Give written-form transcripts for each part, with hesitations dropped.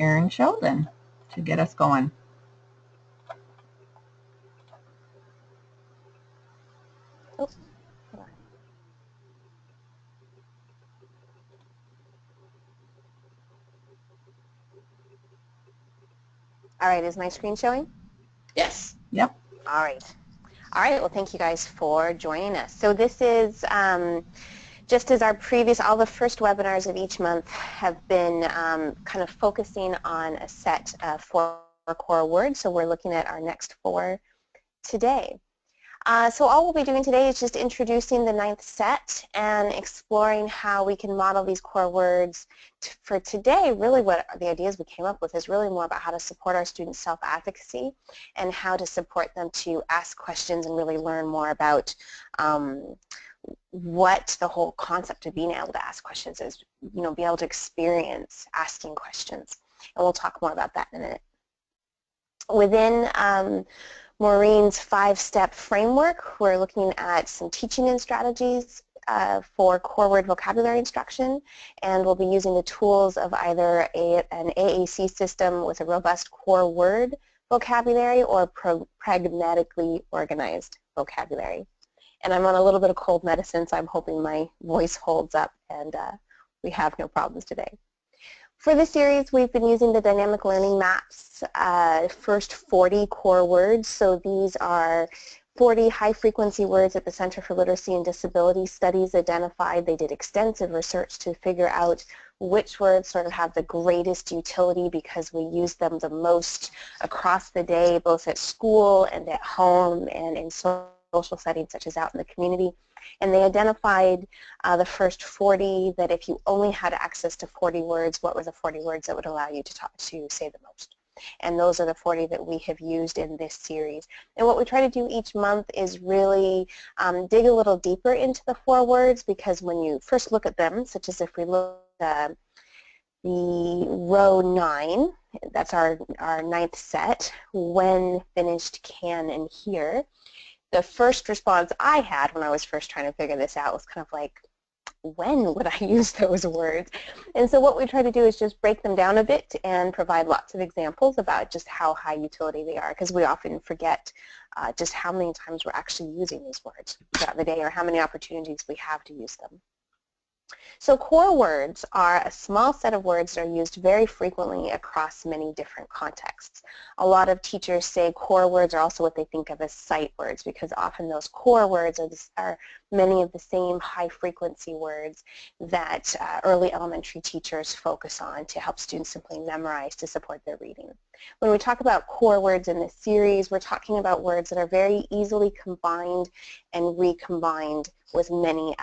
Erin Sheldon to get us going. Oh, hold on. All right, is my screen showing? Yes. Yep. All right. All right, well, thank you guys for joining us. So this is just as our previous, all the first webinars of each month have been kind of focusing on a set of 4 core words. So we're looking at our next 4 today. So all we'll be doing today is just introducing the 9th set and exploring how we can model these core words. For today, really what the ideas we came up with is really more about how to support our students' self-advocacy and how to support them to ask questions and really learn more about what the whole concept of being able to ask questions is, you know, be able to experience asking questions. And we'll talk more about that in a minute. Within Maureen's 5-step framework, we're looking at some teaching and strategies for core word vocabulary instruction, and we'll be using the tools of either an AAC system with a robust core word vocabulary or pragmatically organized vocabulary. And I'm on a little bit of cold medicine, so I'm hoping my voice holds up and we have no problems today. For this series, we've been using the dynamic learning maps, first 40 core words. So these are 40 high-frequency words that the Center for Literacy and Disability Studies identified. They did extensive research to figure out which words sort of have the greatest utility because we use them the most across the day, both at school and at home and in social settings such as out in the community. And they identified the first 40 that if you only had access to 40 words, what were the 40 words that would allow you to say the most? And those are the 40 that we have used in this series. And what we try to do each month is really dig a little deeper into the 4 words, because when you first look at them, such as if we look at the row 9, that's our 9th set, when, finished, can, and here, the first response I had when I was first trying to figure this out was kind of like, when would I use those words? And so what we try to do is just break them down a bit and provide lots of examples about just how high utility they are, because we often forget just how many times we're actually using these words throughout the day or how many opportunities we have to use them. So core words are a small set of words that are used very frequently across many different contexts. A lot of teachers say core words are also what they think of as sight words, because often those core words are many of the same high-frequency words that early elementary teachers focus on to help students simply memorize to support their reading. When we talk about core words in this series, we're talking about words that are very easily combined and recombined with many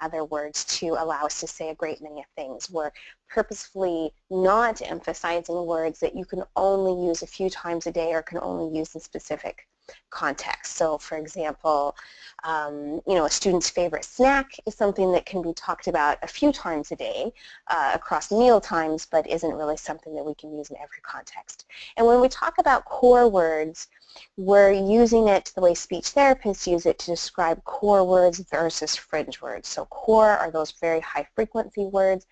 other words to allow us to say a great many things. We're purposefully not emphasizing words that you can only use a few times a day or can only use in specific contexts. So for example, you know, a student's favorite snack is something that can be talked about a few times a day across meal times, but isn't really something that we can use in every context. And when we talk about core words, we're using it the way speech therapists use it to describe core words versus fringe words. So core are those very high frequency words,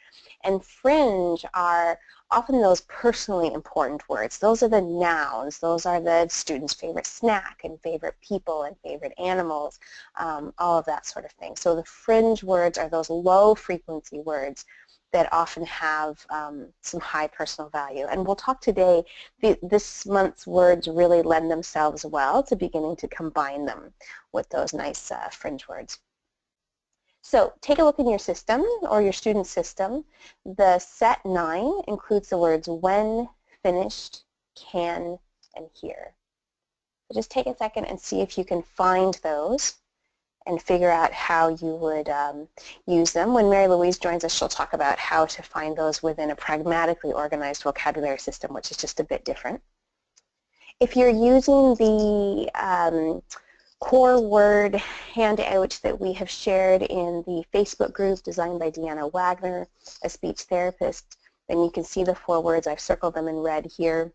and fringe are often those personally important words. Those are the nouns. Those are the student's favorite snack and favorite people and favorite animals, all of that sort of thing. So the fringe words are those low frequency words that often have some high personal value. And we'll talk today, this month's words really lend themselves well to beginning to combine them with those nice fringe words. So take a look in your system or your student system. The set 9 includes the words when, finished, can, and here. So just take a second and see if you can find those and figure out how you would use them. When Mary Louise joins us, she'll talk about how to find those within a pragmatically organized vocabulary system, which is just a bit different. If you're using the core word handout that we have shared in the Facebook group designed by Deanna Wagner, a speech therapist, then you can see the 4 words. I've circled them in red here.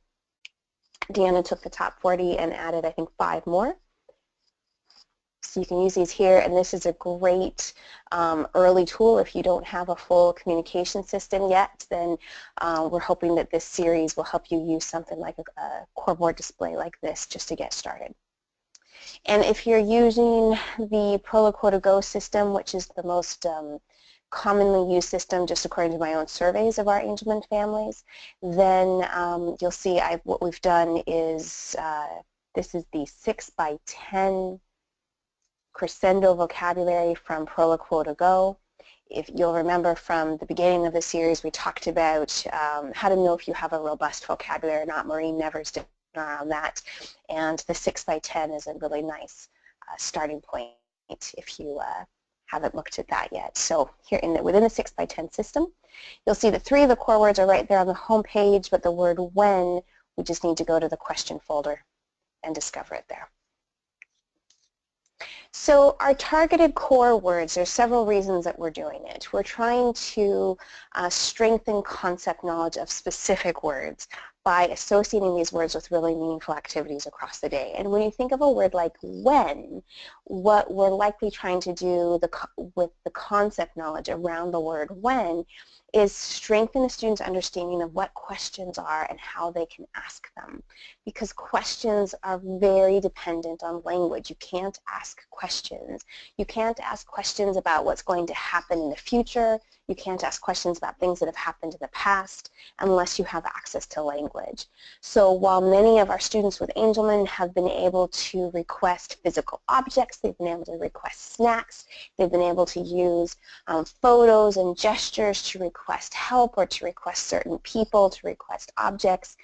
Deanna took the top 40 and added, I think, 5 more. So you can use these here, and this is a great early tool. If you don't have a full communication system yet, then we're hoping that this series will help you use something like a core board display like this just to get started. And if you're using the Proloquo Go system, which is the most commonly used system just according to my own surveys of our Angelman families, then you'll see what we've done is this is the 6x10 crescendo vocabulary from Proloquo Go. If you'll remember from the beginning of the series, we talked about how to know if you have a robust vocabulary or not. Maureen Nevers did around that, and the 6x10 is a really nice starting point if you haven't looked at that yet. So here within the 6x10 system, you'll see that 3 of the core words are right there on the home page, but the word when, we just need to go to the question folder and discover it there. So our targeted core words, there's several reasons that we're doing it. We're trying to strengthen concept knowledge of specific words by associating these words with really meaningful activities across the day. And when you think of a word like when, what we're likely trying to do with the concept knowledge around the word when is strengthen the student's understanding of what questions are and how they can ask them. Because questions are very dependent on language. You can't ask questions. You can't ask questions about what's going to happen in the future. You can't ask questions about things that have happened in the past unless you have access to language. So while many of our students with Angelman have been able to request physical objects, they've been able to request snacks, they've been able to use photos and gestures to request help or to request certain people, to request objects,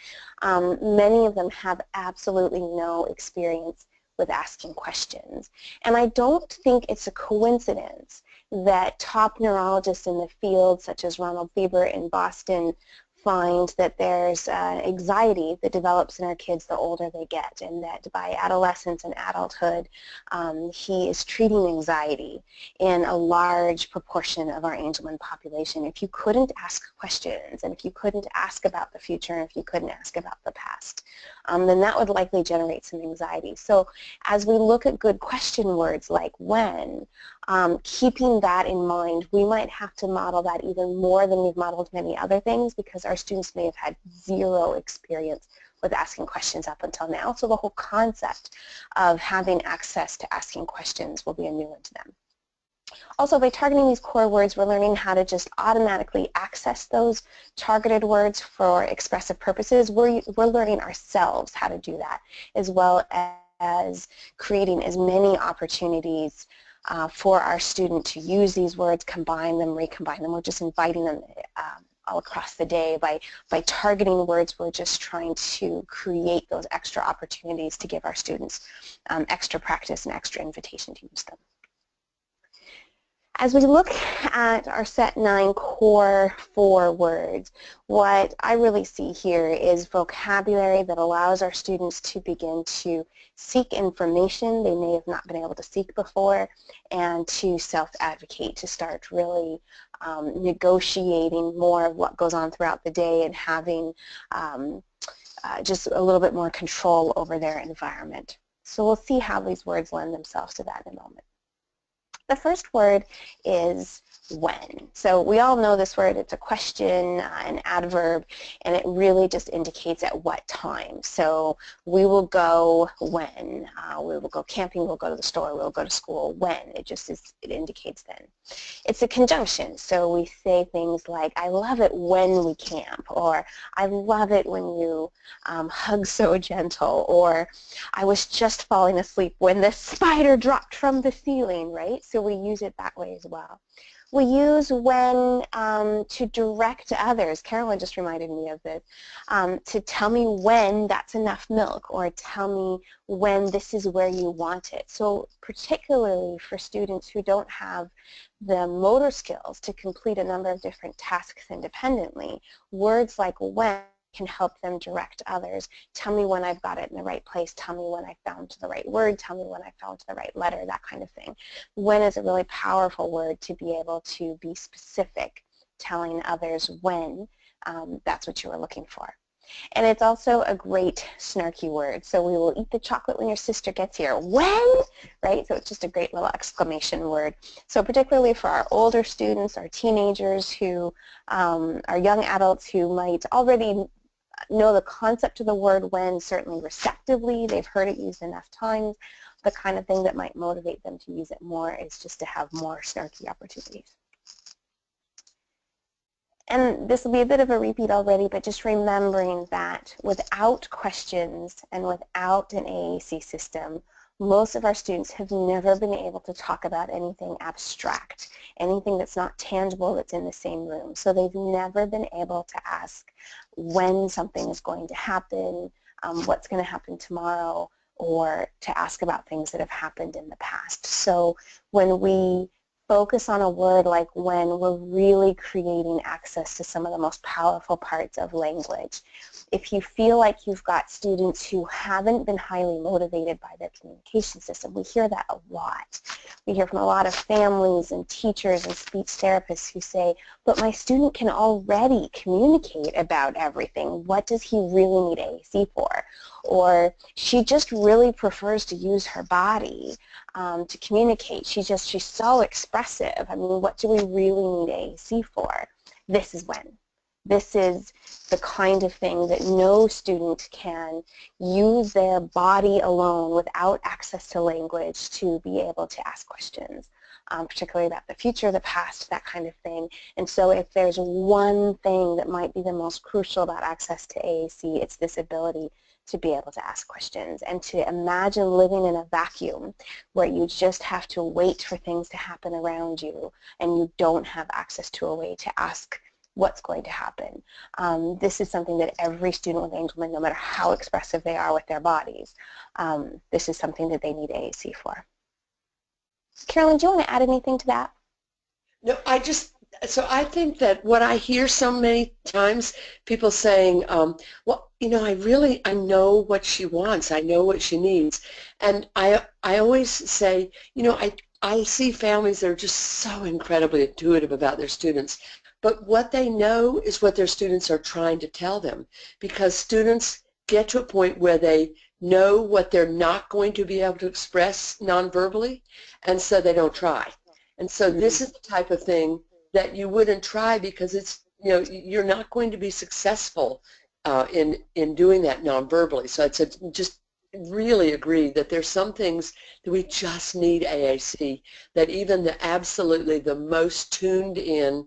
many of them have absolutely no experience with asking questions. And I don't think it's a coincidence that top neurologists in the field, such as Ronald Lieber in Boston, find that there's anxiety that develops in our kids the older they get, and that by adolescence and adulthood, he is treating anxiety in a large proportion of our Angelman population. If you couldn't ask questions, and if you couldn't ask about the future, and if you couldn't ask about the past, then that would likely generate some anxiety. So as we look at good question words like when, keeping that in mind, we might have to model that even more than we've modeled many other things, because our students may have had zero experience with asking questions up until now. So the whole concept of having access to asking questions will be a new one to them. Also, by targeting these core words, we're learning how to just automatically access those targeted words for expressive purposes. We're learning ourselves how to do that, as well as creating as many opportunities for our student to use these words, combine them, recombine them. We're just inviting them all across the day. By targeting words, we're just trying to create those extra opportunities to give our students extra practice and extra invitation to use them. As we look at our set 9 core 4 words, what I really see here is vocabulary that allows our students to begin to seek information they may have not been able to seek before, and to self-advocate, to start really negotiating more of what goes on throughout the day and having just a little bit more control over their environment. So we'll see how these words lend themselves to that in a moment. The first word is when. So we all know this word. It's a question, an adverb, and it really just indicates at what time. So we will go when. We will go camping, we'll go to the store, we'll go to school when. It indicates then. It's a conjunction. So we say things like, I love it when we camp, or I love it when you hug so gentle, or I was just falling asleep when the spider dropped from the ceiling, right? So we use it that way as well. We use when to direct others. Carolyn just reminded me of this. To tell me when that's enough milk, or tell me when this is where you want it. So particularly for students who don't have the motor skills to complete a number of different tasks independently, words like when can help them direct others. Tell me when I've got it in the right place. Tell me when I found the right word. Tell me when I found the right letter, that kind of thing. When is a really powerful word to be able to be specific, telling others when that's what you were looking for. And it's also a great snarky word. So we will eat the chocolate when your sister gets here. When? Right? So it's just a great little exclamation word. So particularly for our older students, our teenagers who are young adults who might already know the concept of the word when, certainly receptively, they've heard it used enough times, the kind of thing that might motivate them to use it more is just to have more snarky opportunities. And this will be a bit of a repeat already, but just remembering that without questions and without an AAC system, most of our students have never been able to talk about anything abstract, anything that's not tangible that's in the same room. So they've never been able to ask when something is going to happen, what's going to happen tomorrow, or to ask about things that have happened in the past. So when we focus on a word like when, we're really creating access to some of the most powerful parts of language. If you feel like you've got students who haven't been highly motivated by their communication system, we hear that a lot. We hear from a lot of families and teachers and speech therapists who say, but my student can already communicate about everything. What does he really need AAC for? Or she just really prefers to use her body to communicate. She's so expressive. I mean, what do we really need AAC for? This is when. This is the kind of thing that no student can use their body alone without access to language to be able to ask questions, particularly about the future, the past, that kind of thing. And so if there's one thing that might be the most crucial about access to AAC, it's this ability to be able to ask questions and to imagine living in a vacuum where you just have to wait for things to happen around you and you don't have access to a way to ask what's going to happen. This is something that every student with Angelman, no matter how expressive they are with their bodies, this is something that they need AAC for. Carolyn, do you want to add anything to that? No, so I think that what I hear so many times, people saying, well, you know, I know what she wants, I know what she needs. And I always say, you know, I see families that are just so incredibly intuitive about their students. But what they know is what their students are trying to tell them, because students get to a point where they know what they're not going to be able to express non-verbally, and so they don't try. And so this is the type of thing that you wouldn't try because it's, you know, you're not going to be successful in doing that non-verbally. So it's just really agree that there's some things that we just need AAC, that even absolutely the most tuned in,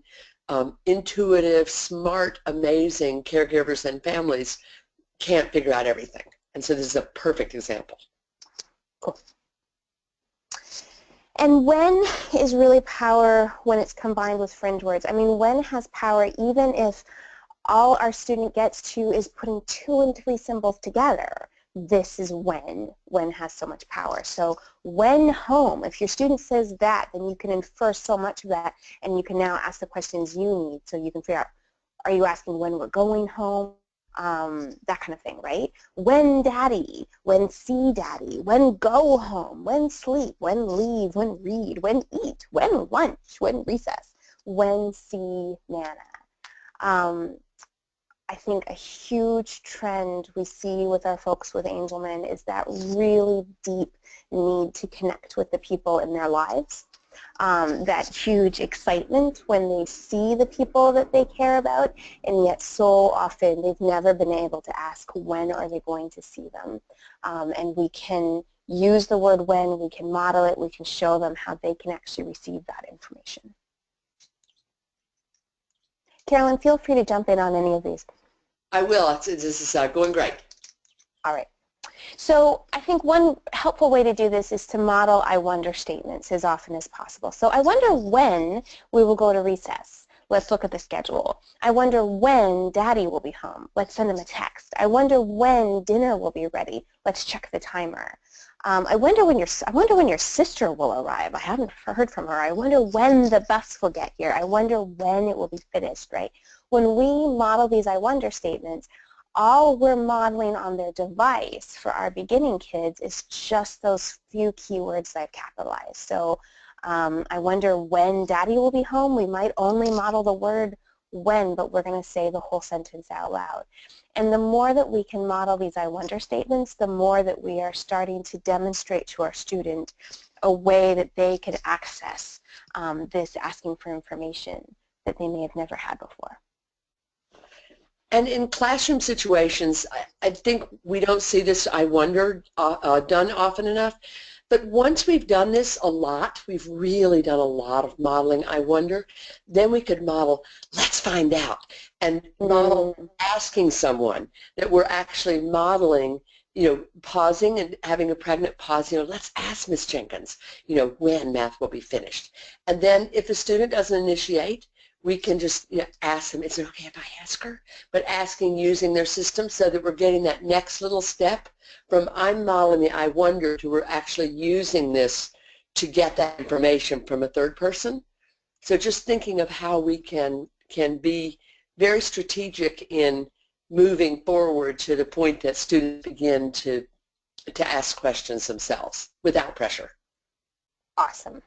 intuitive, smart, amazing caregivers and families can't figure out everything. And so this is a perfect example. Cool. And when is really power when it's combined with fringe words? I mean, when has power even if all our student gets to is putting 2 and 3 symbols together? This is when has so much power. So when home, if your student says that, then you can infer so much of that, and you can now ask the questions you need. So you can figure out, are you asking when we're going home? That kind of thing, right? When daddy, when see daddy, when go home, when sleep, when leave, when read, when eat, when lunch, when recess, when see Nana. I think a huge trend we see with our folks with Angelman is that really deep need to connect with the people in their lives. That huge excitement when they see the people that they care about, and yet so often they've never been able to ask when are they going to see them. And we can use the word when, we can model it, we can show them how they can actually receive that information. Carolyn, feel free to jump in on any of these. I will. This is going great. All right. So I think one helpful way to do this is to model I wonder statements as often as possible. So I wonder when we will go to recess. Let's look at the schedule. I wonder when daddy will be home. Let's send him a text. I wonder when dinner will be ready. Let's check the timer. I wonder when your sister will arrive. I haven't heard from her. I wonder when the bus will get here. I wonder when it will be finished, right? When we model these I wonder statements, all we're modeling on their device for our beginning kids is just those few keywords that I've capitalized. So I wonder when daddy will be home. We might only model the word when, but we're going to say the whole sentence out loud. And the more that we can model these I wonder statements, the more that we are starting to demonstrate to our student a way that they can access this asking for information that they may have never had before. And in classroom situations, I think we don't see this I wonder done often enough. But once we've done this a lot, we've really done a lot of modeling I wonder, then we could model let's find out, and model asking someone, that we're actually modeling, pausing and having a pregnant pause, let's ask Miss Jenkins, when math will be finished. And then if the student doesn't initiate, we can just ask them, is it okay if I ask her? But asking using their system so that we're getting that next little step from I'm modeling the I wonder to we're actually using this to get that information from a third person. So just thinking of how we can be very strategic in moving forward to the point that students begin to ask questions themselves without pressure. Awesome.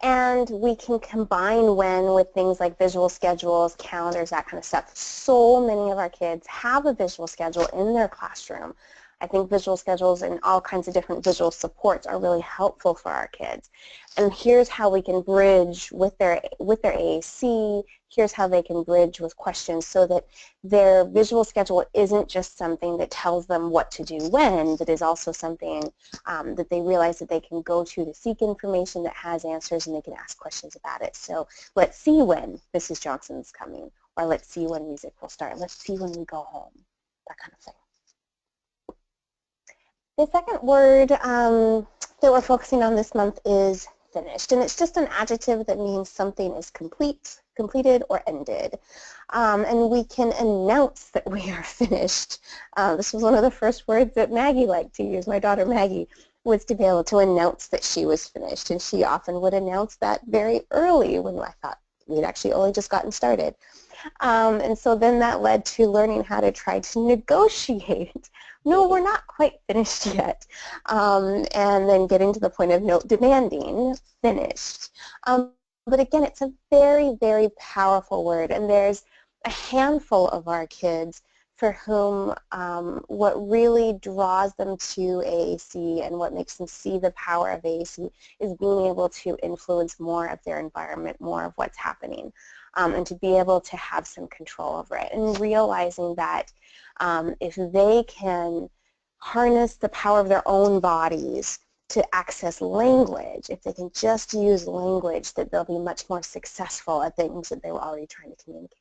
And we can combine when with things like visual schedules, calendars, that kind of stuff. So many of our kids have a visual schedule in their classroom. I think visual schedules and all kinds of different visual supports are really helpful for our kids. And here's how we can bridge with their AAC. Here's how they can bridge with questions so that their visual schedule isn't just something that tells them what to do when, but is also something that they realize that they can go to seek information that has answers, and they can ask questions about it. So let's see when Mrs. Johnson's coming, or let's see when music will start. Let's see when we go home, that kind of thing. The second word that we're focusing on this month is finished, and it's just an adjective that means something is completed, or ended. And we can announce that we are finished. This was one of the first words that Maggie liked to use, my daughter Maggie, was to be able to announce that she was finished, and she often would announce that very early when I thought we'd actually only just gotten started. And so then that led to learning how to try to negotiate. No, we're not quite finished yet. And then getting to the point of demanding finished. But again, it's a very, very powerful word, and there's a handful of our kids for whom what really draws them to AAC and what makes them see the power of AAC is being able to influence more of their environment, more of what's happening, and to be able to have some control over it, and realizing that if they can harness the power of their own bodies to access language, if they can just use language, that they'll be much more successful at things that they were already trying to communicate.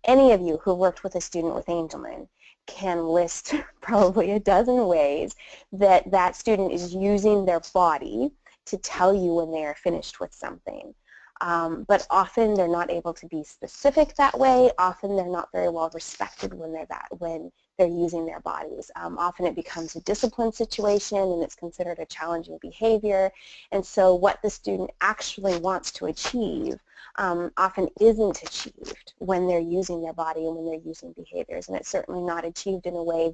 Any of you who worked with a student with Angelman can list probably a dozen ways that that student is using their body to tell you when they are finished with something. But often they're not able to be specific that way. Often they're not very well respected when they're using their bodies. Often it becomes a discipline situation, and it's considered a challenging behavior. And so what the student actually wants to achieve often isn't achieved when they're using their body and when they're using behaviors. And it's certainly not achieved in a way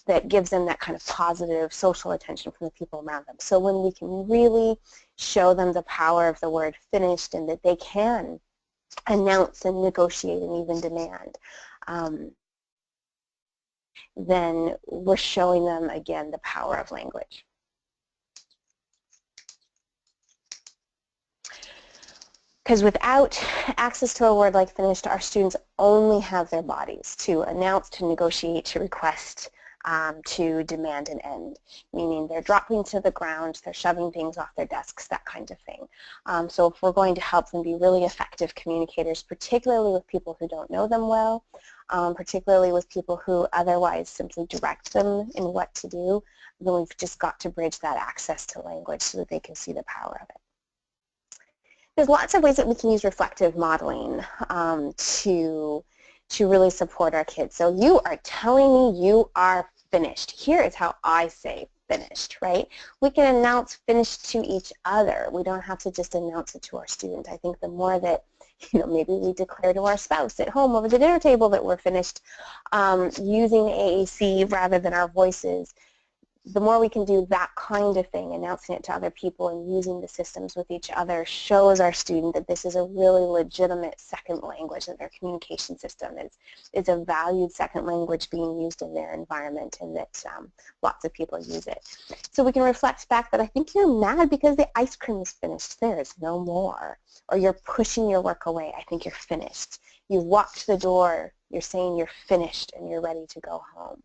that gives them that kind of positive social attention from the people around them. So when we can really show them the power of the word finished, and that they can announce and negotiate and even demand, then we're showing them, again, the power of language. Because without access to a word like finished, our students only have their bodies to announce, to negotiate, to request, to demand an end, meaning they're dropping to the ground, they're shoving things off their desks, that kind of thing. So if we're going to help them be really effective communicators, particularly with people who don't know them well, particularly with people who otherwise simply direct them in what to do, then we've just got to bridge that access to language so that they can see the power of it. There's lots of ways that we can use reflective modeling to really support our kids. So you are telling me you are finished. Here is how I say finished, right? We can announce finished to each other. We don't have to just announce it to our student. I think the more that, maybe we declare to our spouse at home over the dinner table that we're finished, using AAC rather than our voices the more we can do that kind of thing, announcing it to other people and using the systems with each other, shows our student that this is a really legitimate second language, that their communication system is a valued second language being used in their environment, and that lots of people use it. So we can reflect back that I think you're mad because the ice cream is finished. There is no more. Or you're pushing your work away. I think you're finished. You've walked the door. You're saying you're finished and you're ready to go home.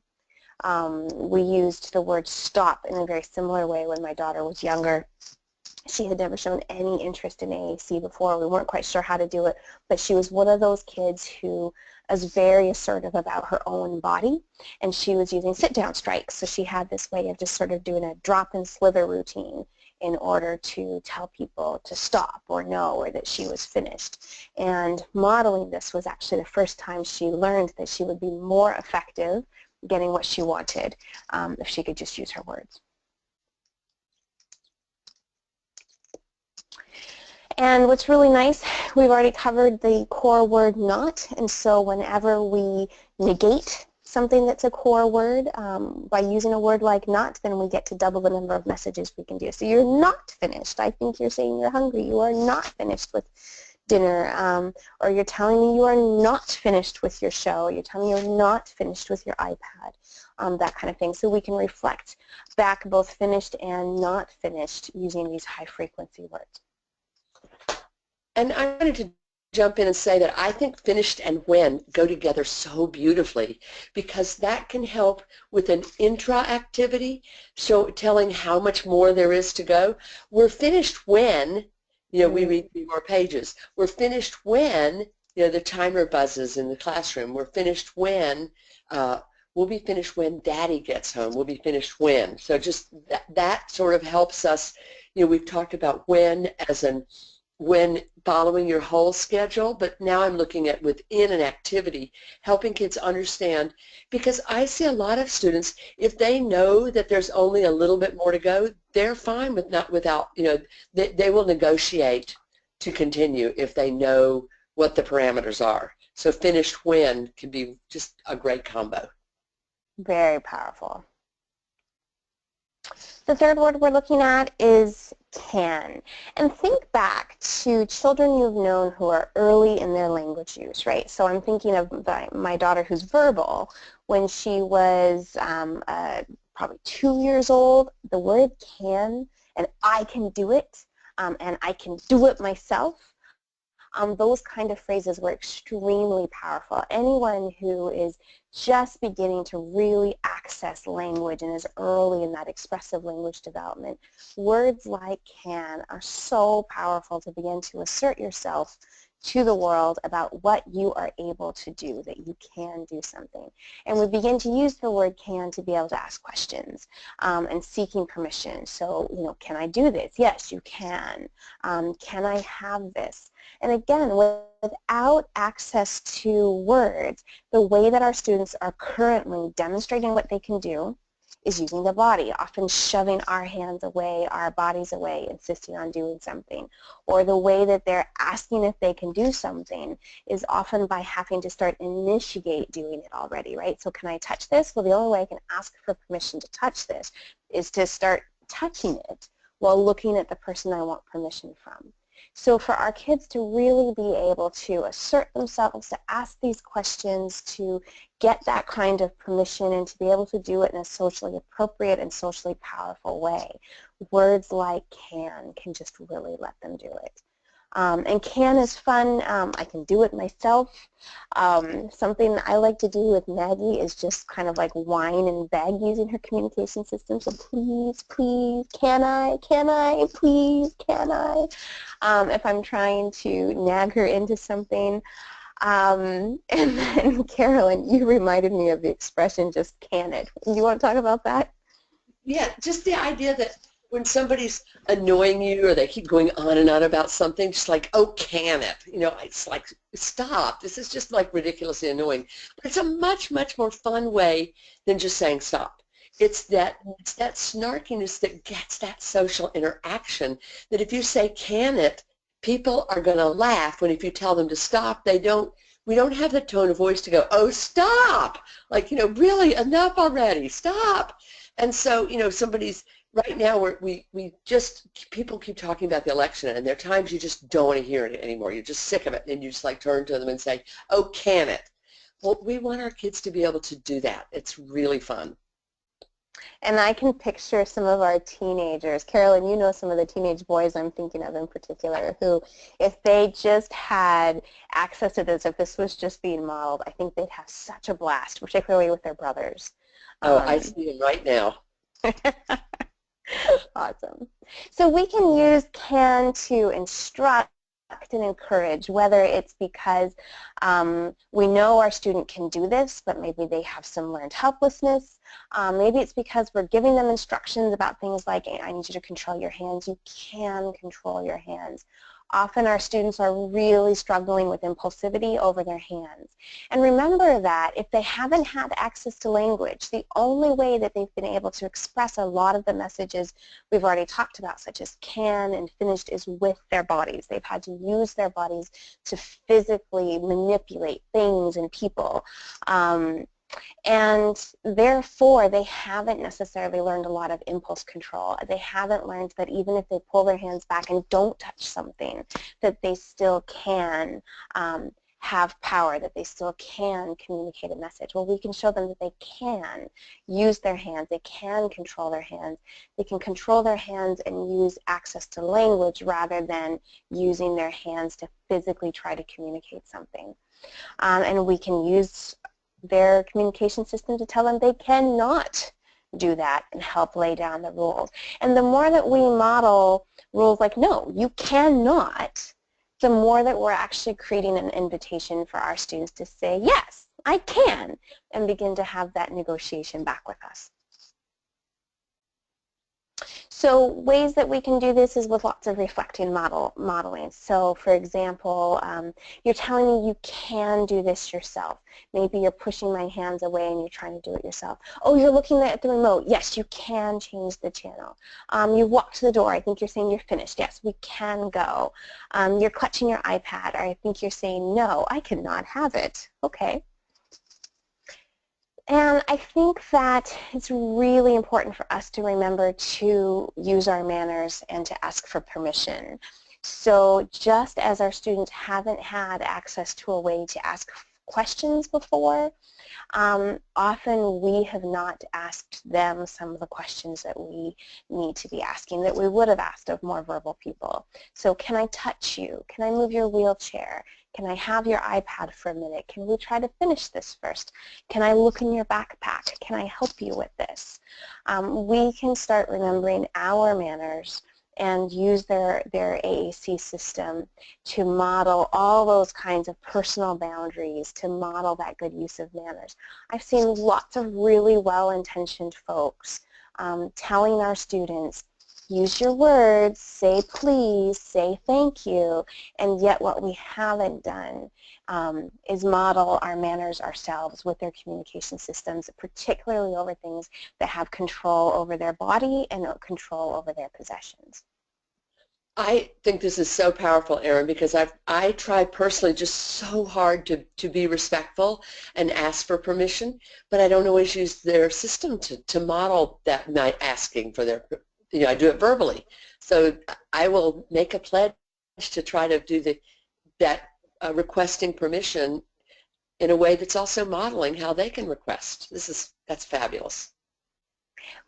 We used the word stop in a very similar way when my daughter was younger. She had never shown any interest in AAC before. We weren't quite sure how to do it, but she was one of those kids who was very assertive about her own body, and she was using sit-down strikes. So she had this way of just sort of doing a drop and slither routine in order to tell people to stop or no, or that she was finished. And modeling this was actually the first time she learned that she would be more effective getting what she wanted if she could just use her words. And what's really nice, we've already covered the core word not, and so whenever we negate something that's a core word by using a word like not, then we get to double the number of messages we can do. So you're not finished. I think you're saying you're hungry. You are not finished with dinner, or you're telling me you are not finished with your show, or you're telling me you're not finished with your iPad, that kind of thing. So we can reflect back both finished and not finished using these high-frequency words. And I wanted to jump in and say that I think finished and when go together so beautifully, because that can help with an intra-activity, so telling how much more there is to go. We're finished when, you know, we read 3 more pages. We're finished when, you know, the timer buzzes in the classroom. We're finished when, we'll be finished when Daddy gets home. We'll be finished when. So just that sort of helps us. You know, we've talked about when as an when following your whole schedule, but now I'm looking at within an activity, helping kids understand, because I see a lot of students, if they know that there's only a little bit more to go, they're fine with not without, you know, they will negotiate to continue if they know what the parameters are. So finished when can be just a great combo. Very powerful. The third word we're looking at is can. And think back to children you've known who are early in their language use, right? So I'm thinking of my daughter who's verbal. When she was probably 2 years old, the word can and I can do it and I can do it myself. Those kind of phrases were extremely powerful. Anyone who is just beginning to really access language and is early in that expressive language development, words like can are so powerful to begin to assert yourself to the world about what you are able to do, that you can do something. And we begin to use the word can to be able to ask questions and seeking permission. So, you know, can I do this? Yes, you can. Can I have this? And again, without access to words, the way that our students are currently demonstrating what they can do is using the body, often shoving our hands away, our bodies away, insisting on doing something. Or the way that they're asking if they can do something is often by having to start initiate doing it already, right? So can I touch this? Well, the only way I can ask for permission to touch this is to start touching it while looking at the person I want permission from. So for our kids to really be able to assert themselves, to ask these questions, to get that kind of permission and to be able to do it in a socially appropriate and socially powerful way, words like can just really let them do it. And can is fun. I can do it myself. Something I like to do with Maggie is just kind of like whine and beg using her communication system. So please, please, can I, please, can I? If I'm trying to nag her into something. And then Carolyn, you reminded me of the expression, just can it. You want to talk about that? Yeah, just the idea that when somebody's annoying you or they keep going on and on about something, just like, oh, can it? You know, it's like, stop. This is just like ridiculously annoying. But it's a much, much more fun way than just saying stop. It's that snarkiness that gets that social interaction, that if you say can it, people are going to laugh when if you tell them to stop, we don't have the tone of voice to go, oh, stop. Like, you know, really, enough already, stop. And so, you know, right now people keep talking about the election, and there are times you just don't want to hear it anymore. You're just sick of it, and you just like turn to them and say, oh, can it? Well, we want our kids to be able to do that. It's really fun. And I can picture some of our teenagers. Carolyn, you know some of the teenage boys I'm thinking of in particular who, if they just had access to this, if this was just being modeled, I think they'd have such a blast, particularly with their brothers. Oh, I see them right now. Awesome. So we can use can to instruct and encourage, whether it's because we know our student can do this, but maybe they have some learned helplessness. Maybe it's because we're giving them instructions about things like, I need you to control your hands. You can control your hands. Often our students are really struggling with impulsivity over their hands. And remember that if they haven't had access to language, the only way that they've been able to express a lot of the messages we've already talked about, such as can and finished, is with their bodies. They've had to use their bodies to physically manipulate things and people. And therefore, they haven't necessarily learned a lot of impulse control. They haven't learned that even if they pull their hands back and don't touch something, that they still can have power, that they still can communicate a message. Well, we can show them that they can use their hands, they can control their hands, they can control their hands and use access to language rather than using their hands to physically try to communicate something. And we can use their communication system to tell them they cannot do that and help lay down the rules. And the more that we model rules like, no, you cannot, the more that we're actually creating an invitation for our students to say, yes, I can, and begin to have that negotiation back with us. So ways that we can do this is with lots of reflecting modeling. So for example, you're telling me you can do this yourself. Maybe you're pushing my hands away and you're trying to do it yourself. Oh, you're looking at the remote. Yes, you can change the channel. You walk to the door. I think you're saying you're finished. Yes, we can go. You're clutching your iPad. Or I think you're saying, no, I cannot have it. Okay. And I think that it's really important for us to remember to use our manners and to ask for permission. So just as our students haven't had access to a way to ask questions before, often we have not asked them some of the questions that we need to be asking, that we would have asked of more verbal people. So can I touch you? Can I move your wheelchair? Can I have your iPad for a minute? Can we try to finish this first? Can I look in your backpack? Can I help you with this? We can start remembering our manners and use their AAC system to model all those kinds of personal boundaries, to model that good use of manners. I've seen lots of really well-intentioned folks telling our students, use your words, say please, say thank you, and yet what we haven't done is model our manners ourselves with their communication systems, particularly over things that have control over their body and control over their possessions. I think this is so powerful, Erin, because I try personally just so hard to be respectful and ask for permission, but I don't always use their system to model that, my asking for their, you know, I do it verbally. So I will make a pledge to try to do that requesting permission in a way that's also modeling how they can request. That's fabulous.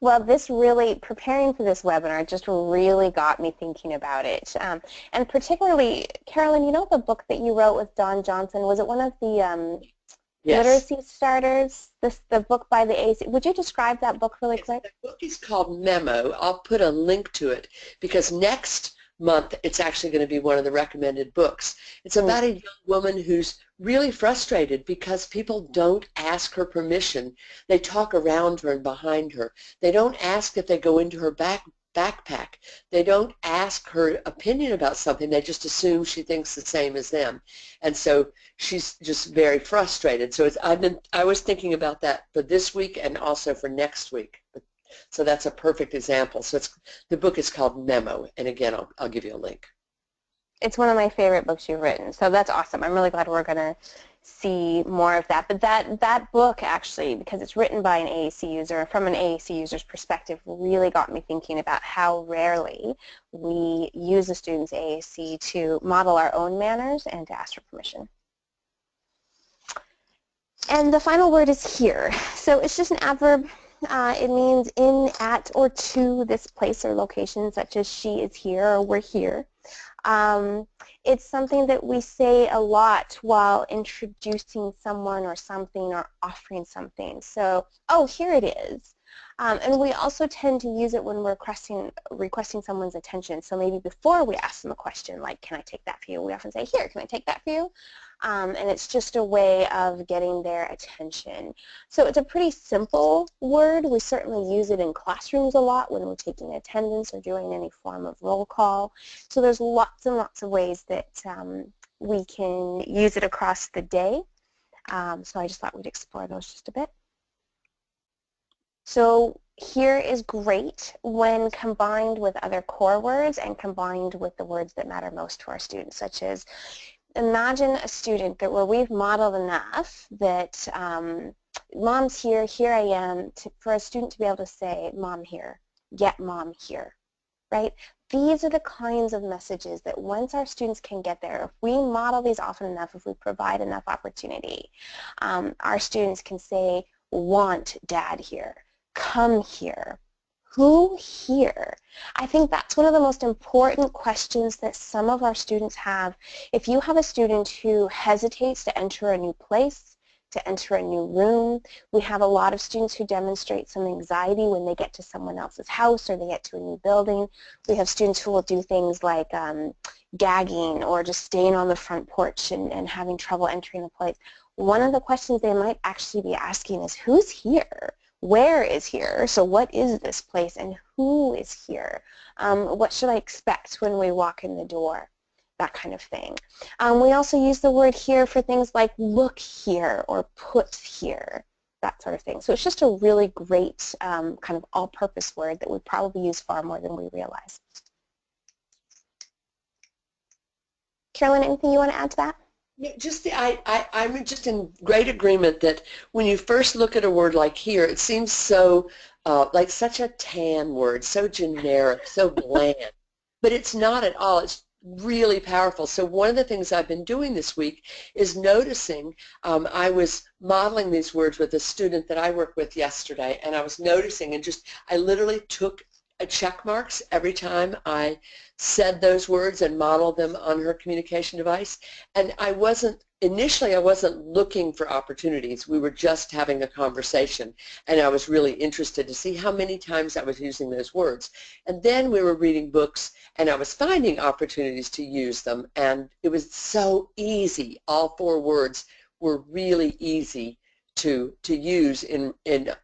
Well, this really, preparing for this webinar just really got me thinking about it. And particularly, Carolyn, you know the book that you wrote with Don Johnson, was it one of the Yes. literacy starters, the book by the AC? Would you describe that book really quick? The book is called Memo. I'll put a link to it because next month it's actually going to be one of the recommended books. It's about a young woman who's really frustrated because people don't ask her permission. They talk around her and behind her. They don't ask if they go into her backpack. They don't ask her opinion about something. They just assume she thinks the same as them. And so she's just very frustrated. So I was thinking about that for this week and also for next week. So that's a perfect example. So the book is called Memo, and again, I'll give you a link. It's one of my favorite books you've written, so that's awesome. I'm really glad we're going to see more of that. But that book actually, because it's written by an AAC user, from an AAC user's perspective, really got me thinking about how rarely we use the student's AAC to model our own manners and to ask for permission. And the final word is here. So it's just an adverb. It means in, at, or to this place or location, such as she is here or we're here. It's something that we say a lot while introducing someone or something or offering something. So, oh, here it is. And we also tend to use it when we're requesting someone's attention. So maybe before we ask them a question, like, can I take that for you? We often say, here, can I take that for you? And it's just a way of getting their attention. So it's a pretty simple word. We certainly use it in classrooms a lot when we're taking attendance or doing any form of roll call. So there's lots and lots of ways that we can use it across the day. So I just thought we'd explore those just a bit. So here is great when combined with other core words and combined with the words that matter most to our students, such as imagine a student that where we've modeled enough that mom's here, here I am, for a student to be able to say mom here, get mom here, right? These are the kinds of messages that once our students can get there, if we model these often enough, if we provide enough opportunity, our students can say want dad here, come here, who here? I think that's one of the most important questions that some of our students have. If you have a student who hesitates to enter a new place, to enter a new room, we have a lot of students who demonstrate some anxiety when they get to someone else's house or they get to a new building. We have students who will do things like gagging or just staying on the front porch and having trouble entering the place. One of the questions they might actually be asking is, who's here? Where is here? So what is this place and who is here? What should I expect when we walk in the door? That kind of thing. We also use the word here for things like look here or put here, that sort of thing. So it's just a really great kind of all-purpose word that we probably use far more than we realize. Carolyn, anything you want to add to that? Yeah, I'm just in great agreement that when you first look at a word like here, it seems so like such a tan word, so generic, so bland. But it's not at all. It's really powerful. So one of the things I've been doing this week is noticing, I was modeling these words with a student that I worked with yesterday, and I was noticing and I literally took check marks every time I said those words and modeled them on her communication device. And initially I wasn't looking for opportunities. We were just having a conversation, and I was really interested to see how many times I was using those words. And then we were reading books, and I was finding opportunities to use them, and it was so easy. All 4 words were really easy to use in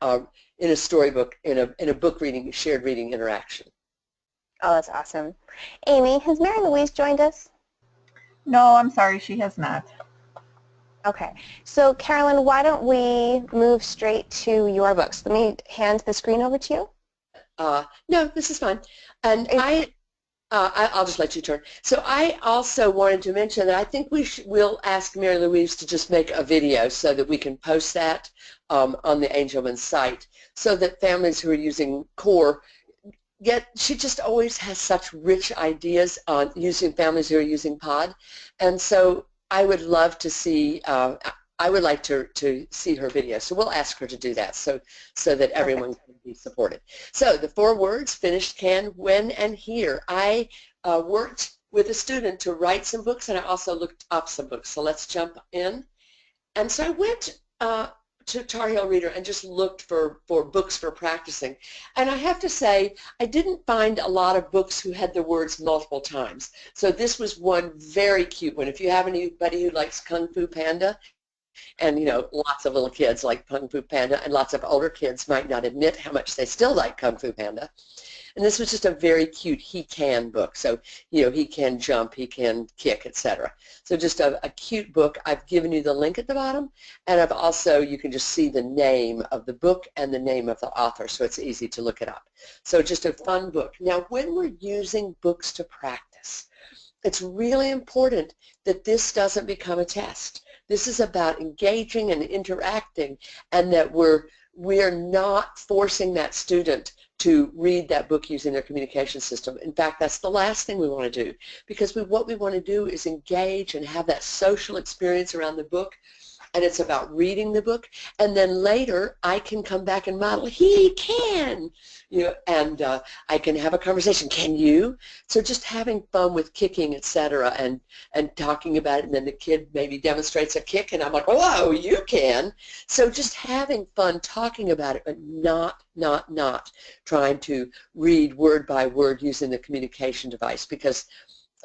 a storybook, in a book reading, shared reading interaction. Oh, that's awesome. Amy, has Mary Louise joined us? No, I'm sorry, she has not. Okay. So, Carolyn, why don't we move straight to your books? Let me hand the screen over to you. No, this is fine. And I'll just let you turn. So I also wanted to mention that I think we'll ask Mary Louise to just make a video so that we can post that on the Angelman site, so that families who are using CORE she just always has such rich ideas on using families who are using POD. And so I would love to see, I would like to see her video. So we'll ask her to do that so that everyone can be supported. So the 4 words: finished, can, when, and here. I worked with a student to write some books, and I also looked up some books. So let's jump in. And so I went to Tar Heel Reader and just looked for books for practicing. And I have to say, I didn't find a lot of books who had the words multiple times. So this was one very cute one. If you have anybody who likes Kung Fu Panda, and lots of little kids like Kung Fu Panda, and lots of older kids might not admit how much they still like Kung Fu Panda. And this was just a very cute he can book. So, he can jump, he can kick, etc. So just a cute book. I've given you the link at the bottom, and I've also, you can just see the name of the book and the name of the author, so it's easy to look it up. So just a fun book. Now, when we're using books to practice, it's really important that this doesn't become a test. This is about engaging and interacting, and that we're not forcing that student to read that book using their communication system. In fact, that's the last thing we want to do, because what we want to do is engage and have that social experience around the book, and it's about reading the book, and then later I can come back and model, he can, and I can have a conversation, can you? So just having fun with kicking, etc., and talking about it, and then the kid maybe demonstrates a kick, and I'm like, whoa, you can. So just having fun talking about it, but not trying to read word by word using the communication device, because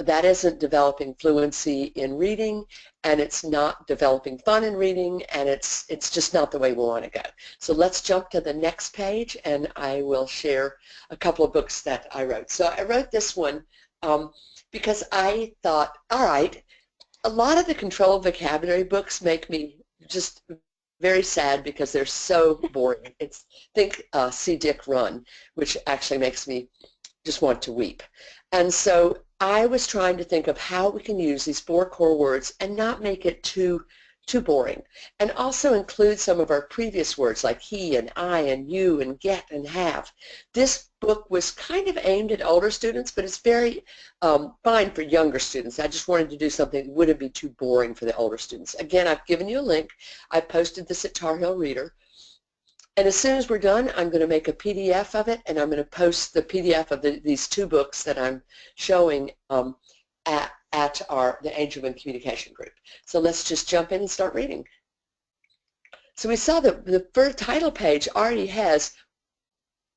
that isn't developing fluency in reading, and it's not developing fun in reading, and it's just not the way we want to go. So let's jump to the next page, and I will share a couple of books that I wrote. So I wrote this one because I thought, all right, a lot of the controlled vocabulary books make me just very sad because they're so boring. Think See Dick Run, which actually makes me just want to weep. And so I was trying to think of how we can use these 4 core words and not make it too boring, and also include some of our previous words like he and I and you and get and have. This book was kind of aimed at older students, but it's very fine for younger students. I just wanted to do something that wouldn't be too boring for the older students. Again, I've given you a link. I posted this at Tar Heel Reader. And as soon as we're done, I'm going to make a PDF of it, and I'm going to post the PDF of these 2 books that I'm showing at the Angel Wing Communication group. So let's just jump in and start reading. So we saw that the first title page already has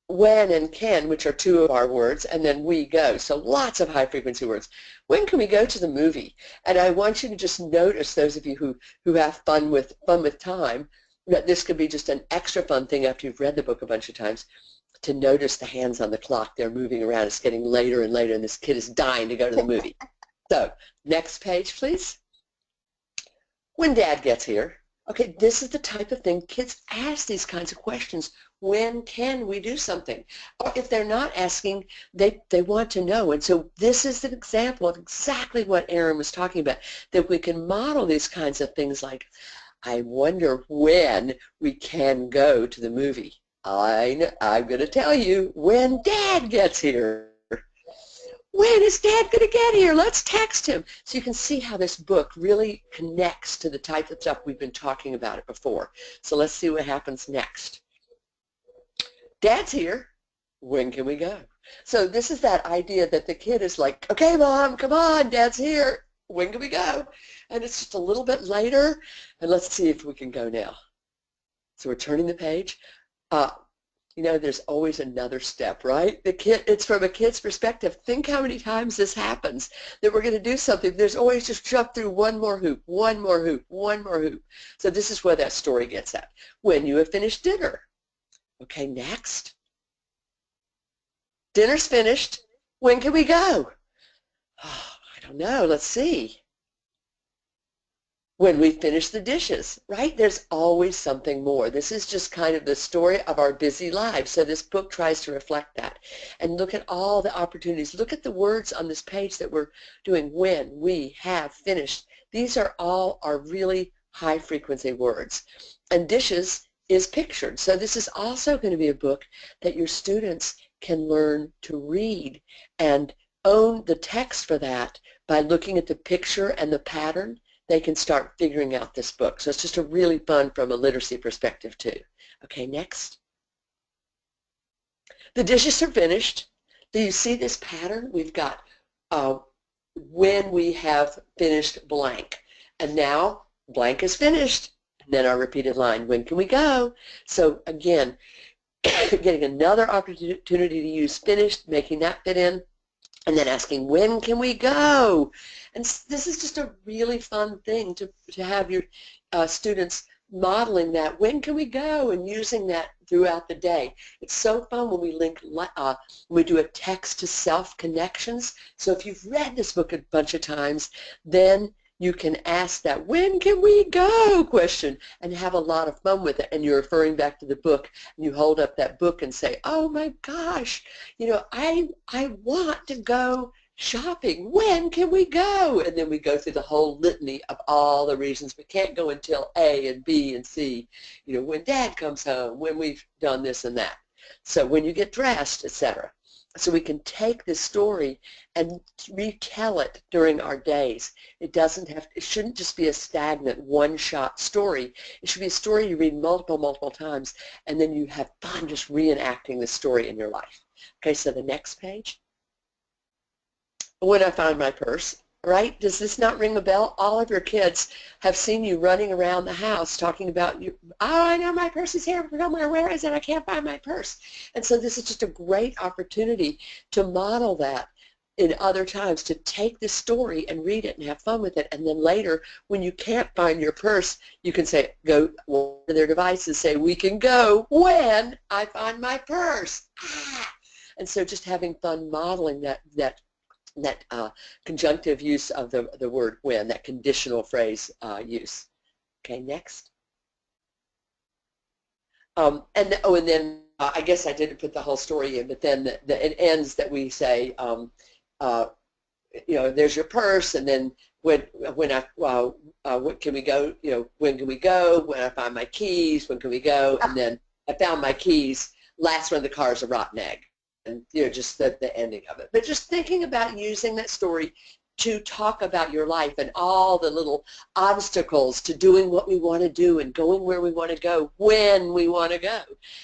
when and can, which are 2 of our words, and then we go. So lots of high-frequency words. When can we go to the movie? And I want you to just notice, those of you who have fun with time, that this could be just an extra fun thing after you've read the book a bunch of times, to notice the hands on the clock. They're moving around. It's getting later and later, and this kid is dying to go to the movie. So next page, please. When Dad gets here. Okay, this is the type of thing kids ask, these kinds of questions. When can we do something? Or if they're not asking, they want to know. And so this is an example of exactly what Erin was talking about, that we can model these kinds of things like, I wonder when we can go to the movie. I'm going to tell you, when Dad gets here. When is Dad going to get here? Let's text him. So you can see how this book really connects to the type of stuff we've been talking about it before. So let's see what happens next. Dad's here. When can we go? So this is that idea that the kid is like, okay, Mom, come on, Dad's here. When can we go? And it's just a little bit later, and let's see if we can go now. So we're turning the page. There's always another step, right? It's from a kid's perspective. Think how many times this happens, that we're going to do something. There's always just jump through one more hoop, one more hoop, one more hoop. So this is where that story gets at. When you have finished dinner. Okay, next. Dinner's finished. When can we go? Oh, I don't know. Let's see. When we finish the dishes, right? There's always something more. This is just kind of the story of our busy lives. So this book tries to reflect that. And look at all the opportunities. Look at the words on this page that we're doing. When, we, have, finished. These are all our really high frequency words. And dishes is pictured. So this is also going to be a book that your students can learn to read and own the text for that by looking at the picture and the pattern. They can start figuring out this book. So it's just a really fun from a literacy perspective too. Okay, next. The dishes are finished. Do you see this pattern? We've got when we have finished blank. And now blank is finished. And then our repeated line, when can we go? So again, getting another opportunity to use finished, making that fit in, and then asking, when can we go? And this is just a really fun thing to have your students modeling that. When can we go? And using that throughout the day. It's so fun when we link, when we do a text-to-self connections. So if you've read this book a bunch of times, then you can ask that when can we go question and have a lot of fun with it, and you're referring back to the book, and you hold up that book and say, oh my gosh, I want to go shopping. When can we go? And then we go through the whole litany of all the reasons we can't go until A and B and C. You know, when Dad comes home, when we've done this and that. So when you get dressed, etc. So we can take this story and retell it during our days. It shouldn't just be a stagnant one-shot story. It should be a story you read multiple times, and then you have fun just reenacting the story in your life. Okay, so the next page. When I find my purse, right? Does this not ring a bell? All of your kids have seen you running around the house talking about, oh, I know my purse is here, but where is it? I can't find my purse. And so this is just a great opportunity to model that in other times, to take this story and read it and have fun with it. And then later, when you can't find your purse, you can say, go to their devices, say, we can go when I find my purse. Ah! And so just having fun modeling that conjunctive use of the word when, that conditional phrase use. Okay, next. And then I guess I didn't put the whole story in, but then it ends that we say, you know, there's your purse, and then when can we go? You know, when can we go? When I find my keys, when can we go? And then I found my keys. Last one of the car is a rotten egg. And, you know, just the ending of it. But just thinking about using that story to talk about your life and all the little obstacles to doing what we want to do and going where we want to go when we want to go,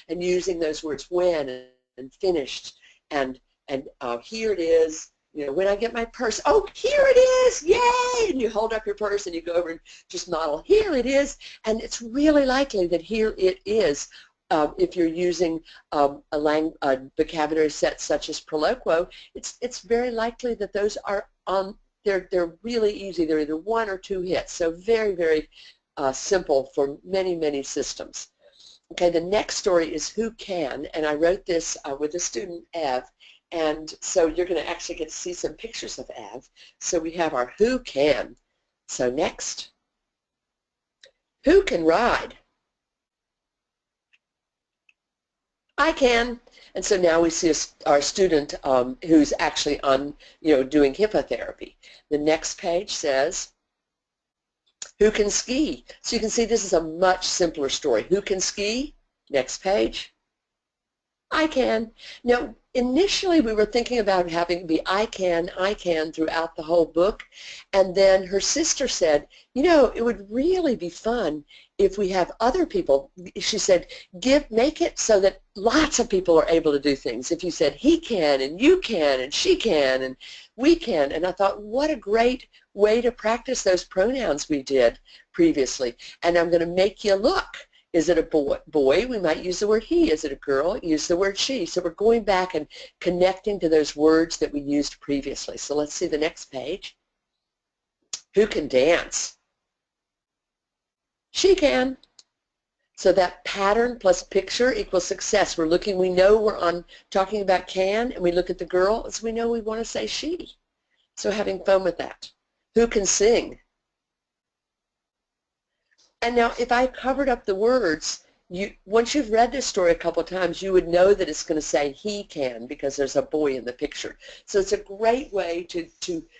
and using those words when and finished and here it is. You know, when I get my purse, oh, here it is, yay! And you hold up your purse and you go over and just model, here it is. And it's really likely that here it is. If you're using a vocabulary set such as Proloquo, it's very likely that those are they're really easy. They're either one or two hits. So very simple for many systems. Okay, the next story is Who Can, and I wrote this with a student, Ev, and so you're going to actually get to see some pictures of Ev. So we have our Who Can. So next, who can ride? I can. And so now we see our student who's actually on, you know, doing hippotherapy. The next page says, who can ski? So you can see this is a much simpler story. Who can ski? Next page. I can. Now, initially we were thinking about having be I can throughout the whole book, and then her sister said, you know, it would really be fun if we have other people. She said, make it so that lots of people are able to do things. If you said he can and you can and she can and we can, and I thought, what a great way to practice those pronouns we did previously. And I'm going to make you look. Is it a boy? We might use the word he. Is it a girl? Use the word she. So we're going back and connecting to those words that we used previously. So let's see the next page. Who can dance? She can. So that pattern plus picture equals success. We're looking, we know we're on talking about can, and we look at the girl, so we know we want to say she. So having fun with that. Who can sing? And now if I covered up the words, once you've read this story a couple of times, you would know that it's going to say he can because there's a boy in the picture. So it's a great way to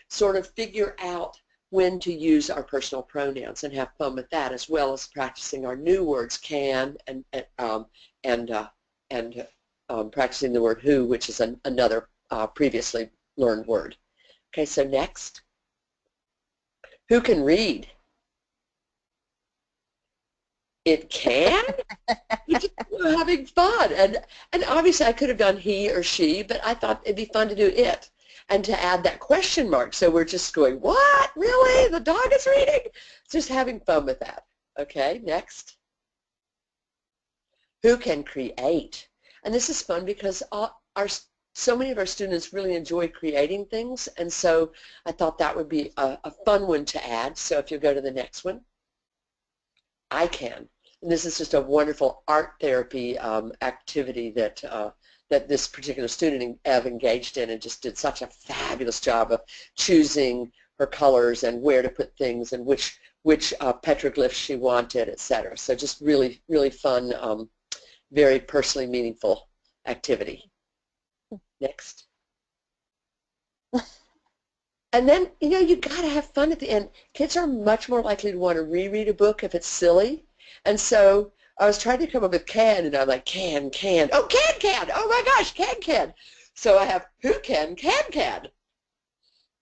sort of figure out when to use our personal pronouns and have fun with that, as well as practicing our new words, can, and practicing the word who, which is another previously learned word. Okay, so next. Who can read? It can? We're having fun. And obviously I could have done he or she, but I thought it'd be fun to do it and to add that question mark. So we're just going, what? Really? The dog is reading? Just having fun with that. Okay, next. Who can create? And this is fun because so many of our students really enjoy creating things, and so I thought that would be a fun one to add. So if you go to the next one. I can. And this is just a wonderful art therapy activity that that this particular student, Ev, engaged in, and just did such a fabulous job of choosing her colors and where to put things and which petroglyphs she wanted, etc. So just really fun, very personally meaningful activity. Next. And then, you know, you got to have fun at the end. Kids are much more likely to want to reread a book if it's silly. And so I was trying to come up with can, and I'm like, can. Oh, can. Oh my gosh, can. So I have who can.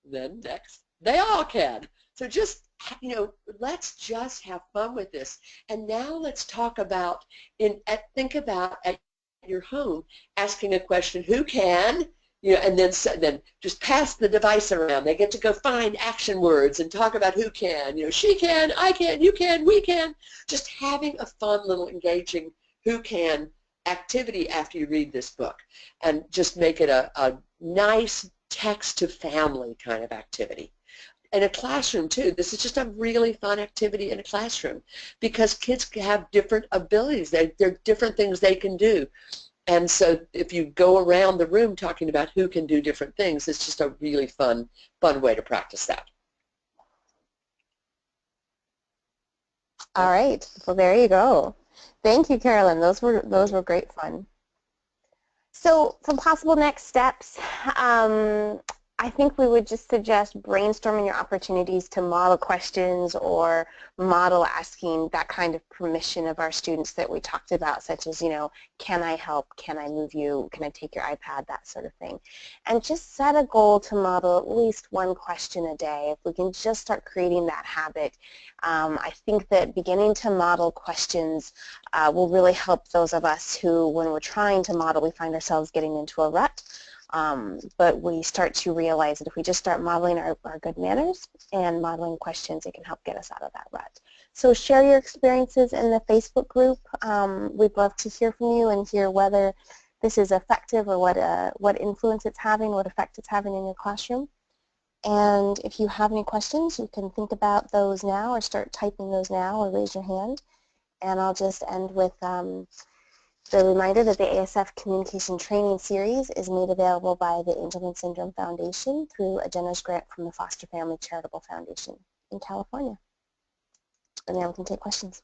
Then next, they all can. So just, you know, let's just have fun with this. And now let's talk about, think about at your home asking a question, who can? You know, and then just pass the device around. They get to go find action words and talk about who can. You know, she can, I can, you can, we can. Just having a fun little engaging who can activity after you read this book, and just make it a nice text to family kind of activity. In a classroom too, this is just a really fun activity in a classroom because kids have different abilities. There are different things they can do. And so if you go around the room talking about who can do different things, it's just a really fun way to practice that. All right, well there you go. Thank you, Carolyn. Those were great fun. So for possible next steps, I think we would just suggest brainstorming your opportunities to model questions or model asking that kind of permission of our students that we talked about, such as, you know, can I help, can I move you, can I take your iPad, that sort of thing. And just set a goal to model at least one question a day. If we can just start creating that habit, I think that beginning to model questions will really help those of us who, when we're trying to model, we find ourselves getting into a rut. But we start to realize that if we just start modeling our good manners and modeling questions, it can help get us out of that rut. So share your experiences in the Facebook group. We'd love to hear from you and hear whether this is effective or what influence it's having, what effect it's having in your classroom. And if you have any questions, you can think about those now or start typing those now or raise your hand. And I'll just end with the reminder that the ASF Communication Training Series is made available by the Angelman Syndrome Foundation through a generous grant from the Foster Family Charitable Foundation in California. And now we can take questions.